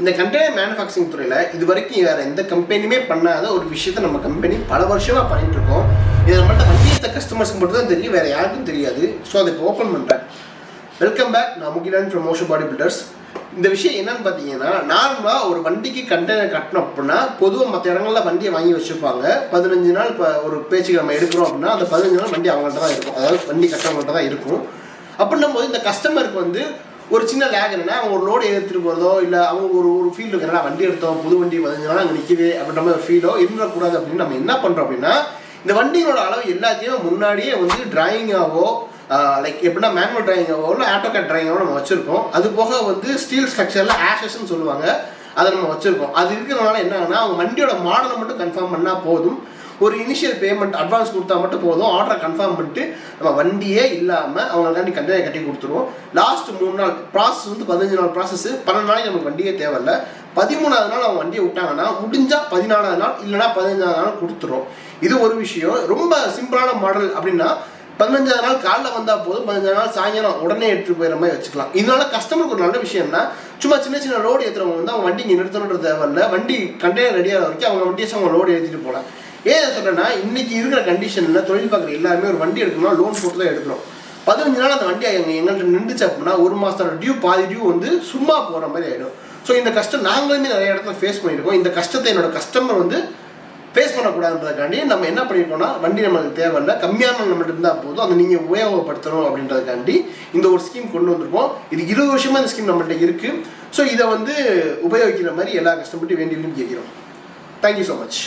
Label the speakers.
Speaker 1: இந்த container manufacturing துறையில் இது வரைக்கும் வேறு எந்த கம்பெனியுமே பண்ணாத ஒரு விஷயத்தை நம்ம கம்பெனி பல வருஷமாக பண்ணிட்டு இருக்கோம். இதை நம்மள்ட்ட வண்டி எடுத்த கஸ்டமர்ஸ்க்கு மட்டும் தான் தெரியும், வேறு யாருக்கும் தெரியாது. ஸோ அதை இப்போ ஓப்பன் பண்ணுறேன். வெல்கம் பேக், நான் Mugilan from motion body builders. இந்த விஷயம் என்னன்னு பார்த்தீங்கன்னா, நார்மலாக ஒரு வண்டிக்கு கண்டெய்னர் கட்டணும் அப்படின்னா பொதுவாக மற்ற இடங்களில் வண்டியை வாங்கி வச்சுருப்பாங்க. 15 நாள் இப்போ ஒரு பேச்சுக்கு நம்ம எடுக்கிறோம் அப்படின்னா அந்த 15 நாள் வண்டி அவங்கள்ட்ட தான் இருக்கும், அதாவது வண்டி கட்டவங்கள்ட்ட தான் இருக்கும். அப்படின்னும் போது இந்த கஸ்டமருக்கு வந்து ஒரு சின்ன லேக் என்னன்னா, அவங்க ஒரு லோடு எடுத்துகிட்டு போகிறதோ இல்லை அவங்க ஒரு ஃபீல் இருக்கிறனா வண்டி எடுத்தோம் புது வண்டி 15 நாள் அங்கே நிற்கிது அப்படின்ற மாதிரி ஒரு ஃபீலோ இருந்துடக்கூடாது அப்படின்னு நம்ம என்ன பண்ணுறோம் அப்படின்னா, இந்த வண்டியோட அளவு எல்லாத்தையும் முன்னாடியே வந்து டிராயிங்காவோ லைக் எப்படின்னா மேனுவல் டிராயிங்காவோ இல்லை ஆட்டோகேட் டிராயிங்காவோ நம்ம வச்சுருக்கோம். அது போக வந்து ஸ்டீல் ஸ்ட்ரக்சரில் ஆஷஸ்ன்னு சொல்லுவாங்க, அதை நம்ம வச்சுருக்கோம். அது இருக்கிறதுனால என்னன்னா, அவங்க வண்டியோட மாடலை மட்டும் கன்ஃபார்ம் பண்ணால் போதும். ஒரு இனிஷியல் பேமெண்ட் அட்வான்ஸ் கொடுத்தா மட்டும் போதும், ஆர்டரை கன்ஃபார்ம் பண்ணிட்டு நம்ம வண்டியே இல்லாமல் அவங்களுக்காண்டி கண்டெய்னர் கட்டி கொடுத்துருவோம். லாஸ்ட் 3 நாள் ப்ராசஸ் வந்து 15 நாள் ப்ராசஸ், 12 நாளைக்கு நமக்கு வண்டியே தேவையில்லை. 13ஆவது நாள் அவங்க வண்டியை விட்டாங்கன்னா முடிஞ்சால் 14ஆவது நாள் இல்லைனா 15ஆவது நாள் கொடுத்துரும். இது ஒரு விஷயம். ரொம்ப சிம்பிளான மாடல் அப்படின்னா 15ஆவது நாள் காலைல வந்தால் போதும், 15ஆவது நாள் சாயங்காலம் உடனே எடுத்துகிட்டு போயிற மாதிரி வச்சுக்கலாம். இதனால கஸ்டமருக்கு ஒரு நல்ல விஷயம்னா, சும்மா சின்ன சின்ன லோடு ஏற்றுறவங்க வந்து அவங்க வண்டி இங்கே நிறுத்தணுன்றது தேவையில்லை, வண்டி கண்டெய்னர் ரெடியாக வரைக்கும் அவங்க வண்டியை அவங்க லோடு ஏற்றிட்டு போகலாம். ஏன் சொல்கிறேன்னா, இன்றைக்கி இருக்கிற கண்டிஷனில் தொழில் பார்க்குற எல்லாருமே ஒரு வண்டி எடுக்கணும்னா லோன் போட்டு தான் எடுக்கணும். 15 நாள் அந்த வண்டி எங்கள்கிட்ட நின்றுச்சு அப்படின்னா 1 மாதத்தோட டியூ பாதி டியூ வந்து சும்மா போகிற மாதிரி ஆகிடும். ஸோ இந்த கஷ்டம் நாங்களுமே நிறைய இடத்துல ஃபேஸ் பண்ணியிருக்கோம். இந்த கஷ்டத்தை என்னோட கஸ்டமர் வந்து ஃபேஸ் பண்ணக்கூடாதுன்றதுக்காண்டி நம்ம என்ன பண்ணியிருக்கோம்னா, வண்டி நம்மளுக்கு தேவையில்லை, கம்மியான நம்மள்ட்ட இருந்தால் போதும், அதை நீங்கள் உபயோகப்படுத்தணும் அப்படின்றதுக்காண்டி இந்த ஒரு ஸ்கீம் கொண்டு வந்திருக்கோம். இது 20 வருஷமாக இந்த ஸ்கீம் நம்மள்ட்ட இருக்குது. ஸோ இதை வந்து உபயோகிக்கிற மாதிரி எல்லா கஸ்டமர்ட்டையும் வேண்டி கேட்கிறோம். Thank you so much.